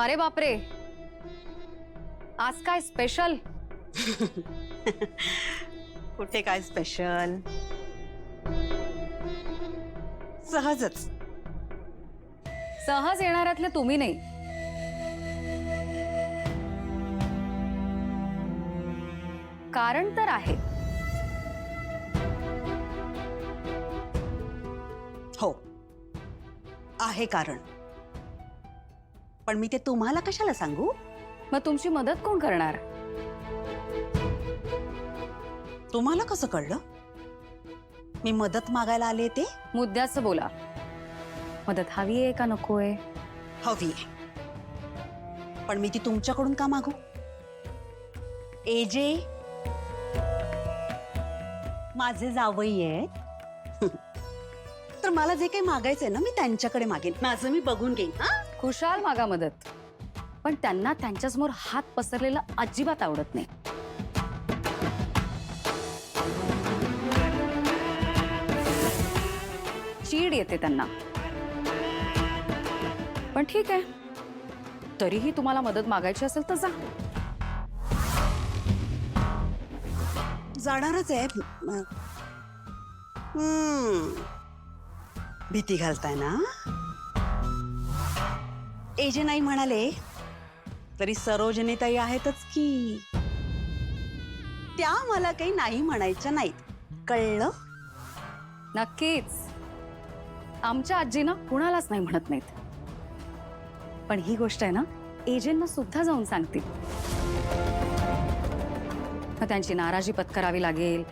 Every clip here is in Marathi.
अरे बापरे, आज काय स्पेशल? कुठे काय स्पेशल, सहजच. सहज येणाऱ्यातले तुम्ही नाही. कारण तर आहे. हो आहे कारण, पण मी ते तुम्हाला कशाला सांगू? मग तुमची मदत कोण करणार? तुम्हाला कसं कळलं मी मदत मागायला आले ते? मुद्द्याचं बोला. मदत हवी आहे का नकोय? हवी आहे, पण मी ती तुमच्याकडून का मागू? एजे माझे जावई आहेत, तर मला जे काही मागायचंय ना मी त्यांच्याकडे मागेन. माझं मी बघून घेईन. हा, खुशाल मागा मदत, पण त्यांना त्यांच्यासमोर हात पसरलेला अजिबात आवडत नाही. चीड येते त्यांना. पण ठीक आहे, तरीही तुम्हाला मदत मागायची असेल तर जा. जाणारच आहे. भीती घालताय ना? एजे नाही म्हणाले तरी सरोजनी ताई आहेतच की. त्या मला काही नाही म्हणायच्या नाहीत, कळलं? नक्कीच. आमच्या आजीना कुणालाच नाही म्हणत नाहीत. पण ही गोष्ट आहे ना, एजेंना सुद्धा जाऊन सांगतील. मग त्यांची नाराजी पत्करावी लागेल.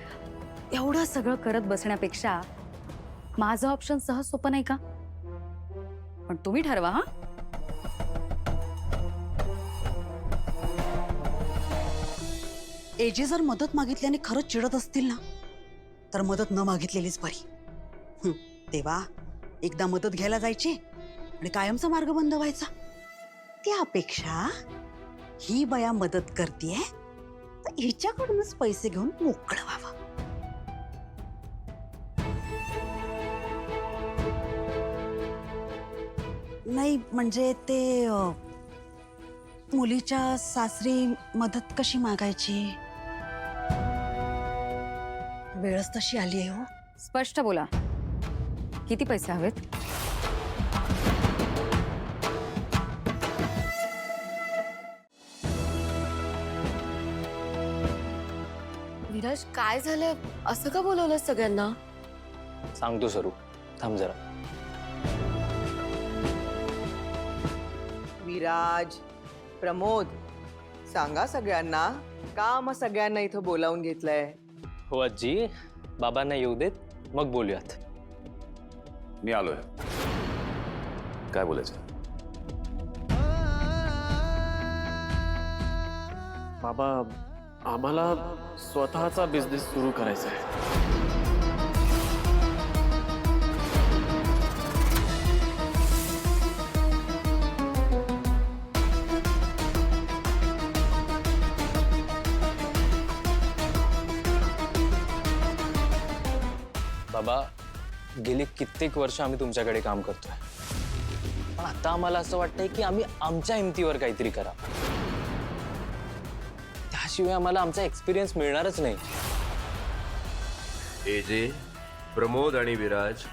एवढं सगळं करत बसण्यापेक्षा माझं ऑप्शन सहज सोपं नाही का? पण तुम्ही ठरवा. हा, एजे जर मदत मागितल्याने खरंच चिडत असतील ना, तर मदत न मागितलेलीच बरी. तेव्हा एकदा मदत घ्यायला जायची आणि कायमचा मार्ग बंद व्हायचा. त्यापेक्षा ही बया मदत करतेय तर हिच्याकडूनच पैसे घेऊन मोकळं व्हावं. नाही म्हणजे ते मुलीच्या सासरी मदत कशी मागायची, वेळच तशी आली आहे. हो, स्पष्ट बोला. किती पैसे हवेत? विराज, काय झालं? असं का बोलवलं सगळ्यांना? सांगतो सरू, थांब जरा. विराज, प्रमोद, सांगा सगळ्यांना का मग सगळ्यांना इथं बोलावून घेतलंय? हो आजी, बाबांना येऊ देत, मग बोलूयात. मी आलोय. काय बोलायचं? बाबा, आम्हाला स्वतःचा बिझनेस सुरू करायचा आहे. बाबा, गेली कित्येक वर्ष आम्ही तुमच्याकडे काम करतोय, पण आता आम्हाला असं वाटतंय की आम्ही आमच्या हिमतीवर काहीतरी करा. त्याशिवाय आम्हाला आमचा एक्सपिरियन्स मिळणारच नाही. एजे, प्रमोद आणि विराज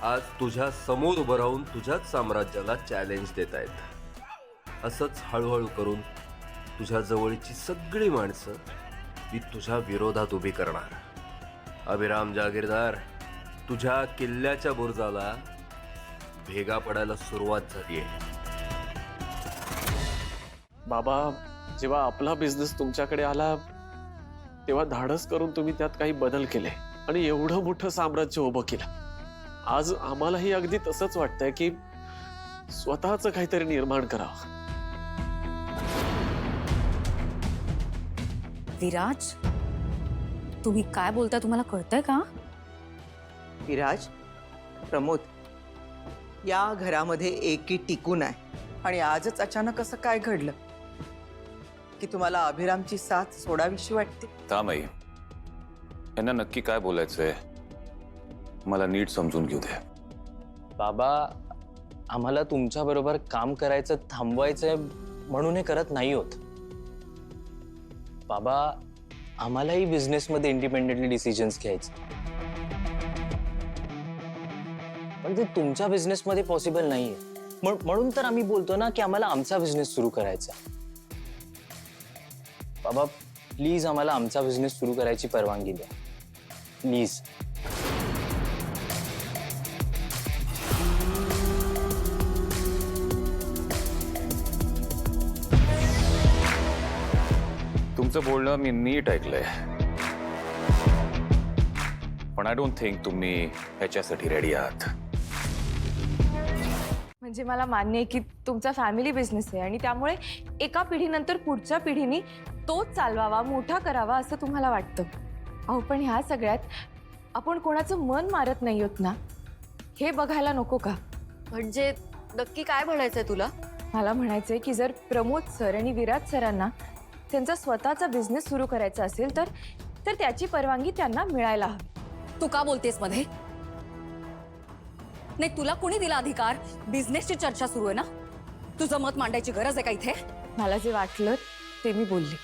आज तुझ्या समोर उभं राहून तुझ्याच साम्राज्याला चॅलेंज देत आहेत. असंच हळूहळू करून तुझ्या जवळची सगळी माणसं मी तुझ्या विरोधात उभी करणार. अभिराम जागीरदार, तुझ्या किल्ल्याच्या बुर्जाला भेगा पडायला सुरुवात झालीये. बाबा, जेव्हा आपला बिझनेस तुमच्याकडे आला तेव्हा धाडस करून तुम्ही त्यात काही बदल केले आणि एवढं मोठं साम्राज्य उभं केलं. आज आम्हालाही अगदी तसंच वाटतंय की स्वतःच काहीतरी निर्माण करावं. विराज, तुम्ही काय बोलताय तुम्हाला कळतंय का? विराज, प्रमोद, या घरामध्ये एकी टिकून आहे आणि आजच अचानक असं काय घडलं की तुम्हाला अभिरामची साथ सोडावीशी वाटते? थांबाई, यांना नक्की काय बोलायचंय मला नीट समजून घेऊ दे. बाबा, आम्हाला तुमच्या बरोबर काम करायचं थांबवायचंय म्हणून हे करत नाही होत. बाबा, आम्हालाही बिझनेसमध्ये इंडिपेंडेंटली डिसिजन्स घ्यायचे, पण ते तुमच्या बिझनेसमध्ये पॉसिबल नाहीये. म्हणून तर आम्ही बोलतो ना की आम्हाला आमचा बिझनेस सुरू करायचा. बाबा प्लीज आम्हाला आमचा बिझनेस सुरू करायची परवानगी द्या, प्लीज. तुमचं बोलणं मी नीट ऐकलंय, पण आय डोंट थिंक तुम्ही ह्याच्यासाठी रेडी आहात. म्हणजे मला मान्य आहे की तुमचा फॅमिली बिझनेस आहे आणि त्यामुळे एका पिढीनंतर पुढच्या पिढीने तोच चालवावा, मोठा करावा असं तुम्हाला वाटतं. अहो पण ह्या सगळ्यात आपण कोणाचं मन मारत नाही आहोत ना, हे बघायला नको का? म्हणजे नक्की काय म्हणायचंय तुला? मला म्हणायचंय की जर प्रमोद सर आणि विराज सरांना त्यांचा स्वतःचा बिझनेस सुरू करायचा असेल तर त्याची परवानगी त्यांना मिळायला हवी. तू का बोलतेस मध्ये? नाही, तुला कोणी दिला अधिकार? बिझनेसची चर्चा सुरू आहे ना, तुझं मत मांडायची गरज आहे का इथे? मला जे वाटलं ते मी बोलले.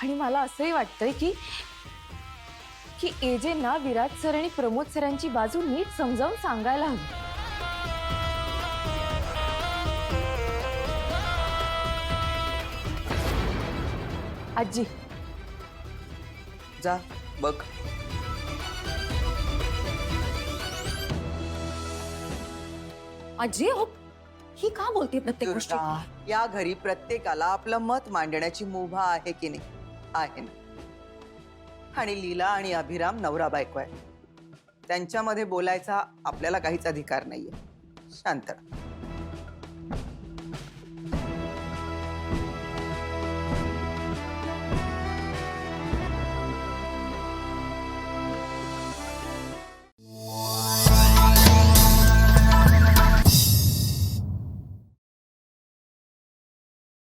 आणि मला असंही वाटतंय की एजेंना विराज सर आणि प्रमोद सरांची बाजू नीट समजावून सांगायला हवी. आजी, जा बघ. आजी, अहो, ही का बोलते प्रत्येक गोष्टी? दुर्गा, या घरी प्रत्येकाला आपलं मत मांडण्याची मुभा आहे की नाही? आहे ना. आणि लीला आणि अभिराम नवरा बायको आहे, त्यांच्यामध्ये बोलायचा आपल्याला काहीच अधिकार नाहीये. शांत राहा.